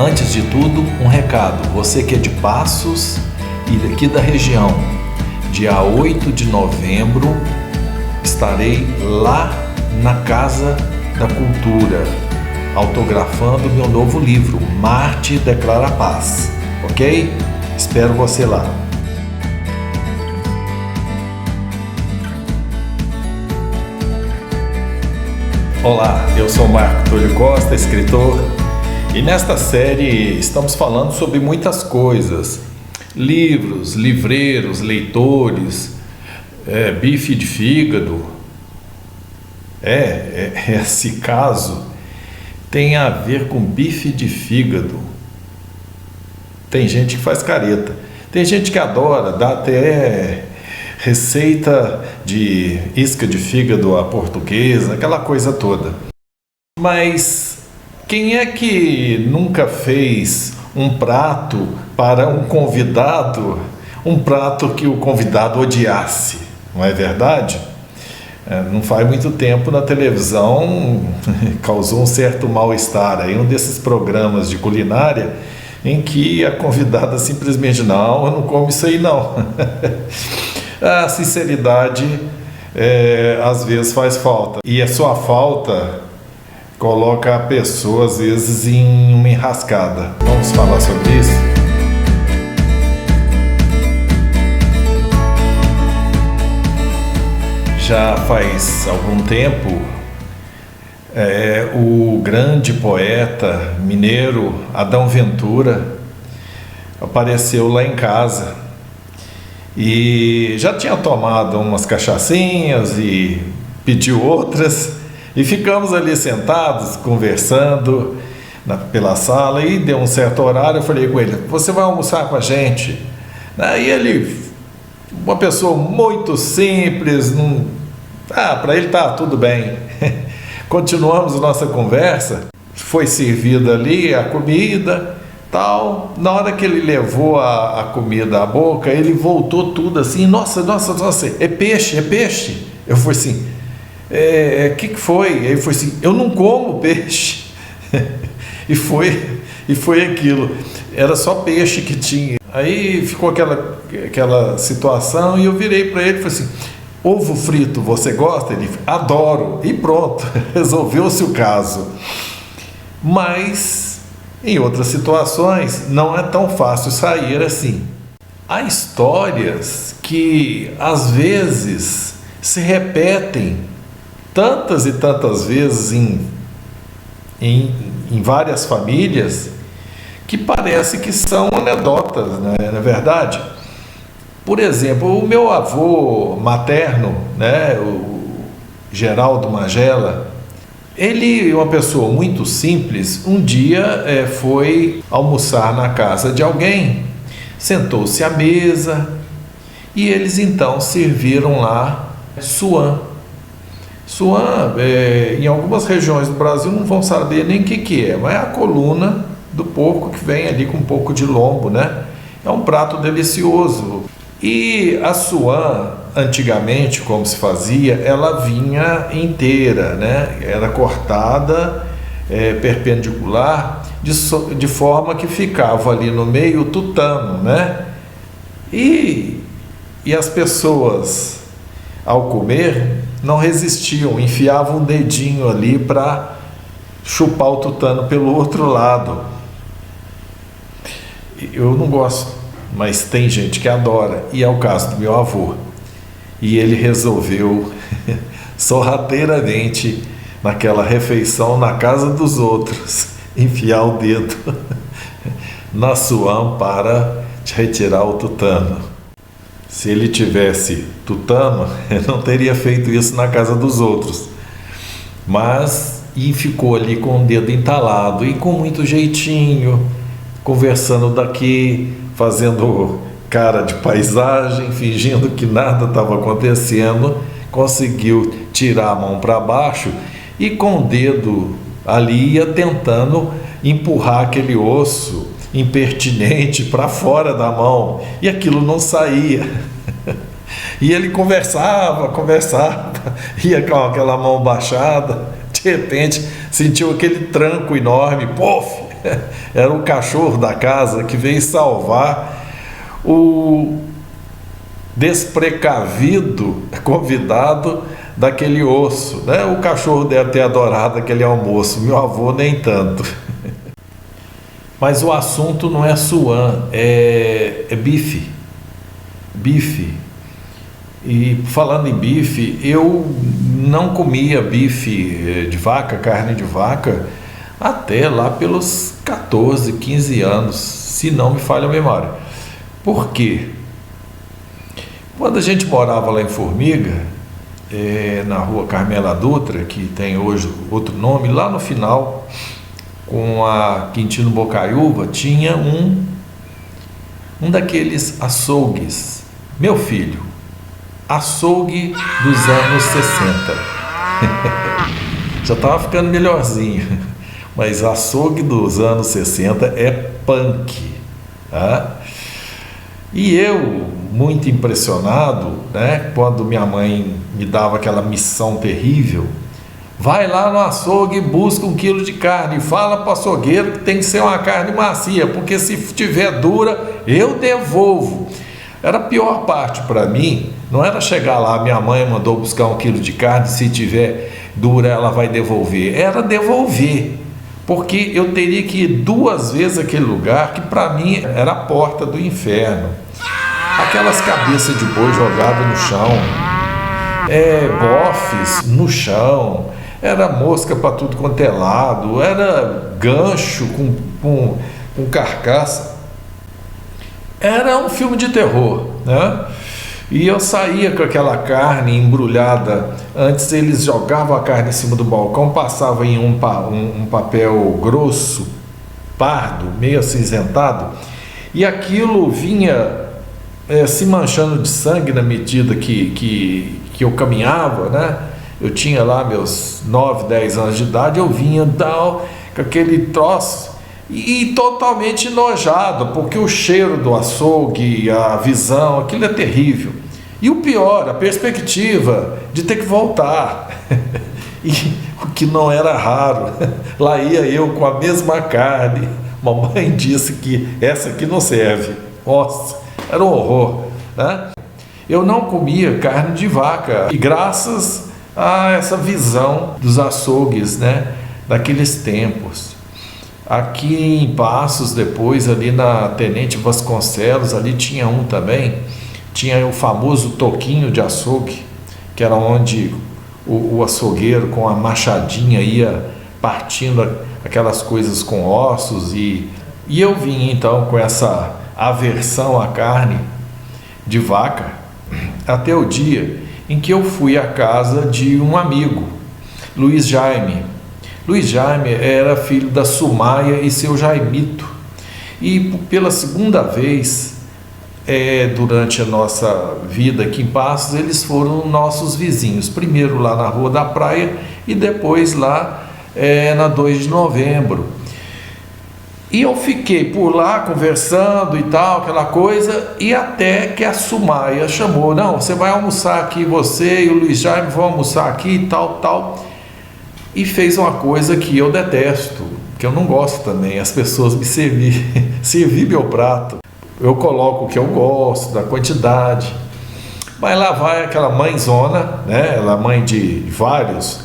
Antes de tudo, um recado. Você que é de Passos e daqui da região, dia 8 de novembro, estarei lá na Casa da Cultura, autografando meu novo livro, Marte Declara Paz. Ok? Espero você lá. Olá, eu sou Marco Túlio Costa, escritor, e nesta série estamos falando sobre muitas coisas: livros, livreiros, leitores, bife de fígado. Esse caso tem a ver com bife de fígado. Tem gente que faz careta, tem gente que adora, dá até receita de isca de fígado à portuguesa, aquela coisa toda. Mas quem é que nunca fez um prato para um convidado, um prato que o convidado odiasse, não é verdade? Não faz muito tempo na televisão causou um certo mal-estar aí, um desses programas de culinária em que a convidada simplesmente, não, eu não como isso aí não. A sinceridade às vezes faz falta, e a sua falta coloca a pessoa às vezes em uma enrascada. Vamos falar sobre isso? Já faz algum tempo, o grande poeta mineiro Adão Ventura apareceu lá em casa e já tinha tomado umas cachaçinhas e pediu outras, e ficamos ali sentados conversando pela sala, e deu um certo horário. Eu falei com ele: você vai almoçar com a gente? Aí ele, uma pessoa muito simples, para ele tá tudo bem. Continuamos a nossa conversa, foi servida ali a comida, tal. Na hora que ele levou a comida à boca, ele voltou tudo assim: nossa, é peixe. Eu falei assim: que foi? Ele falou assim: eu não como peixe. e foi aquilo, era só peixe que tinha. Aí ficou aquela situação, e eu virei para ele e falei assim: ovo frito, você gosta? Ele: adoro. E pronto, resolveu-se o caso. Mas em outras situações não é tão fácil sair assim. Há histórias que às vezes se repetem tantas e tantas vezes em várias famílias, que parece que são anedotas, né? Não é verdade? Por exemplo, o meu avô materno, o Geraldo Magela, ele, uma pessoa muito simples, um dia foi almoçar na casa de alguém, sentou-se à mesa e eles então serviram lá suã. Suã, em algumas regiões do Brasil não vão saber nem o que é, mas é a coluna do porco que vem ali com um pouco de lombo, né? É um prato delicioso. E a suã, antigamente, como se fazia, ela vinha inteira, né? Era cortada perpendicular, de forma que ficava ali no meio o tutano, né? E as pessoas, ao comer, não resistiam, enfiavam um dedinho ali para chupar o tutano pelo outro lado. Eu não gosto, mas tem gente que adora, e é o caso do meu avô. E ele resolveu sorrateiramente, naquela refeição na casa dos outros, enfiar o dedo na suã para retirar o tutano. Se ele tivesse tutano, ele não teria feito isso na casa dos outros. Mas ficou ali com o dedo entalado e com muito jeitinho, conversando daqui, fazendo cara de paisagem, fingindo que nada estava acontecendo, conseguiu tirar a mão para baixo e com o dedo ali ia tentando empurrar aquele osso impertinente para fora da mão, e aquilo não saía. E ele conversava, ia com aquela mão baixada, de repente sentiu aquele tranco enorme, pof! Era o cachorro da casa que veio salvar o desprecavido convidado daquele osso, né? O cachorro deve ter adorado aquele almoço, meu avô nem tanto. Mas o assunto não é suã, é bife. Bife. E falando em bife, eu não comia bife de vaca, carne de vaca, até lá pelos 14, 15 anos, se não me falha a memória. Por quê? Quando a gente morava lá em Formiga, na rua Carmela Dutra, que tem hoje outro nome, lá no final, com a Quintino Bocaiúva, tinha um daqueles açougues. Meu filho, açougue dos anos 60. Já estava ficando melhorzinho, mas açougue dos anos 60 é punk, tá? E eu, muito impressionado, né, quando minha mãe me dava aquela missão terrível: vai lá no açougue e busca 1 quilo de carne, fala para o açougueiro que tem que ser uma carne macia, porque se tiver dura, eu devolvo. Era a pior parte para mim, não era chegar lá, minha mãe mandou buscar 1 quilo de carne, se tiver dura ela vai devolver, era devolver, porque eu teria que ir 2 vezes àquele lugar que para mim era a porta do inferno. Aquelas cabeças de boi jogadas no chão, bofes no chão, era mosca para tudo quanto é lado, era gancho com carcaça. Era um filme de terror, né? E eu saía com aquela carne embrulhada. Antes eles jogavam a carne em cima do balcão, passavam em um papel grosso, pardo, meio acinzentado, e aquilo vinha se manchando de sangue na medida que eu caminhava, né? Eu tinha lá meus 9, 10 anos de idade, eu vinha com aquele troço e totalmente enojado, porque o cheiro do açougue, a visão, aquilo é terrível. E o pior, a perspectiva de ter que voltar. E o que não era raro, lá ia eu com a mesma carne. Mamãe disse que essa aqui não serve. Nossa, era um horror, né? Eu não comia carne de vaca, e graças a essa visão dos açougues, né, daqueles tempos. Aqui em Passos, depois ali na Tenente Vasconcelos, ali tinha um também, tinha o famoso toquinho de açougue, que era onde o açougueiro com a machadinha ia partindo aquelas coisas com ossos, e eu vim então com essa aversão à carne de vaca até o dia em que eu fui à casa de um amigo, Luiz Jaime. Luiz Jaime era filho da Sumaia e seu Jaimito, e pela segunda vez durante a nossa vida aqui em Passos, eles foram nossos vizinhos, primeiro lá na Rua da Praia e depois lá na 2 de novembro. E eu fiquei por lá conversando e tal, aquela coisa, e até que a Sumaia chamou: não, você vai almoçar aqui, você e o Luiz Jaime vão almoçar aqui e tal, e fez uma coisa que eu detesto, que eu não gosto também, as pessoas me servir meu prato. Eu coloco o que eu gosto, da quantidade, mas lá vai aquela mãezona, né? Ela é mãe de vários,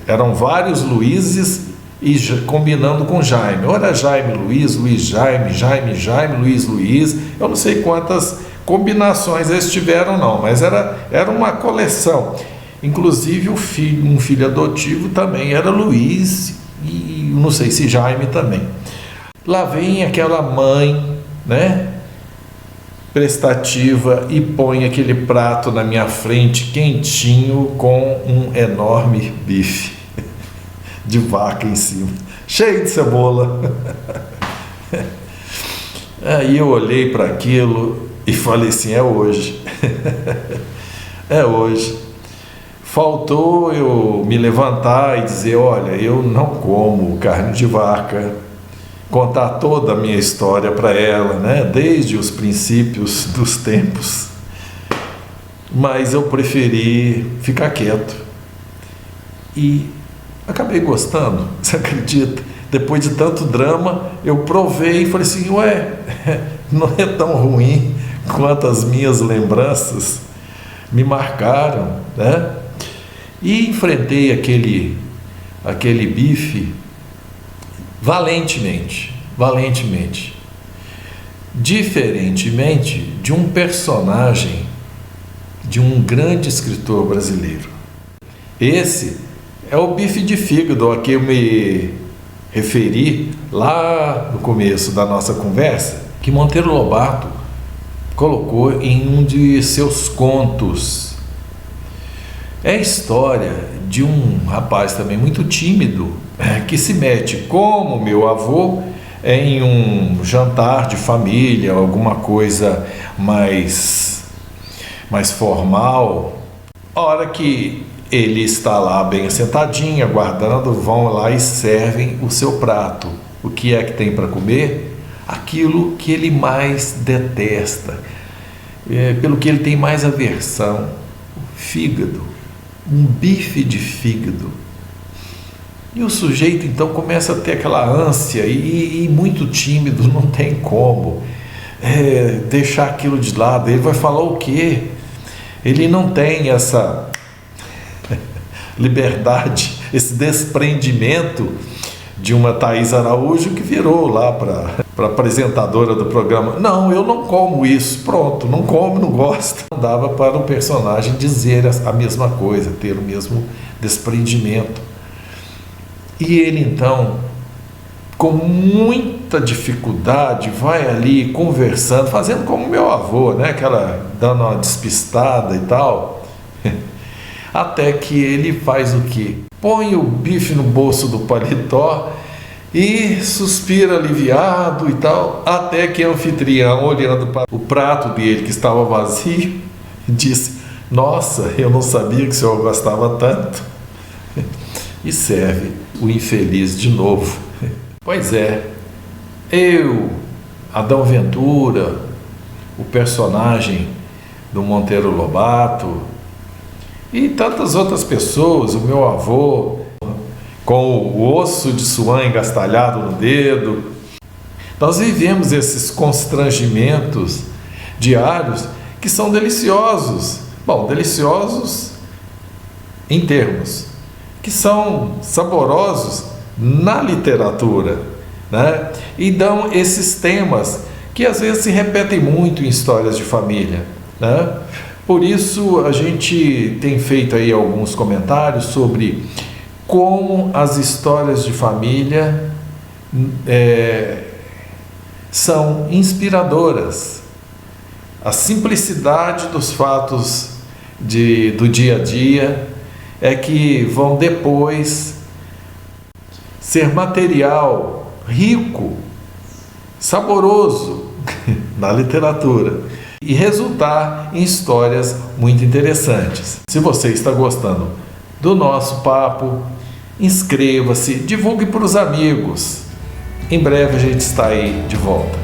eram vários Luizes, e combinando com Jaime, ora Jaime Luiz, Luiz Jaime, Jaime Jaime, Luiz Luiz, eu não sei quantas combinações eles tiveram não, mas era uma coleção. Inclusive um filho adotivo também era Luiz, e não sei se Jaime também. Lá vem aquela mãe, né, prestativa, e põe aquele prato na minha frente quentinho com um enorme bife de vaca em cima, cheio de cebola. Aí eu olhei para aquilo e falei assim: é hoje. É hoje. Faltou eu me levantar e dizer: olha, eu não como carne de vaca, contar toda a minha história para ela, né, desde os princípios dos tempos, mas eu preferi ficar quieto e acabei gostando, você acredita? depois de tanto drama, eu provei e falei assim, ué, não é tão ruim quanto as minhas lembranças me marcaram, né? E enfrentei aquele bife valentemente, diferentemente de um personagem de um grande escritor brasileiro. Esse é o bife de fígado a que eu me referi lá no começo da nossa conversa, que Monteiro Lobato colocou em um de seus contos. É a história de um rapaz também muito tímido, que se mete, como meu avô, em um jantar de família, alguma coisa mais formal. A hora que ele está lá bem sentadinho, aguardando, vão lá e servem o seu prato. O que é que tem para comer? Aquilo que ele mais detesta, pelo que ele tem mais aversão, o fígado, um bife de fígado. E o sujeito então começa a ter aquela ânsia e muito tímido, não tem como deixar aquilo de lado. Ele vai falar o quê? Ele não tem essa liberdade, esse desprendimento de uma Thaís Araújo que virou lá para apresentadora do programa. Não, eu não como isso, pronto, não como, não gosto. Não dava para um personagem dizer a mesma coisa, ter o mesmo desprendimento. E ele então, com muita dificuldade, vai ali conversando, fazendo como meu avô, né? Dando uma despistada e tal, até que ele faz o quê? Põe o bife no bolso do paletó e suspira aliviado e tal, até que a anfitriã, olhando para o prato dele que estava vazio, disse: nossa, eu não sabia que o senhor gostava tanto. E serve o infeliz de novo. Pois é, Adão Ventura, o personagem do Monteiro Lobato, e tantas outras pessoas, o meu avô, com o osso de suã engastalhado no dedo. Nós vivemos esses constrangimentos diários que são deliciosos. Bom, deliciosos em termos, que são saborosos na literatura, né? E dão esses temas que às vezes se repetem muito em histórias de família, né? Por isso a gente tem feito aí alguns comentários sobre como as histórias de família são inspiradoras. A simplicidade dos fatos do dia a dia é que vão depois ser material rico, saboroso na literatura e resultar em histórias muito interessantes. Se você está gostando do nosso papo, inscreva-se, divulgue para os amigos. Em breve a gente está aí de volta.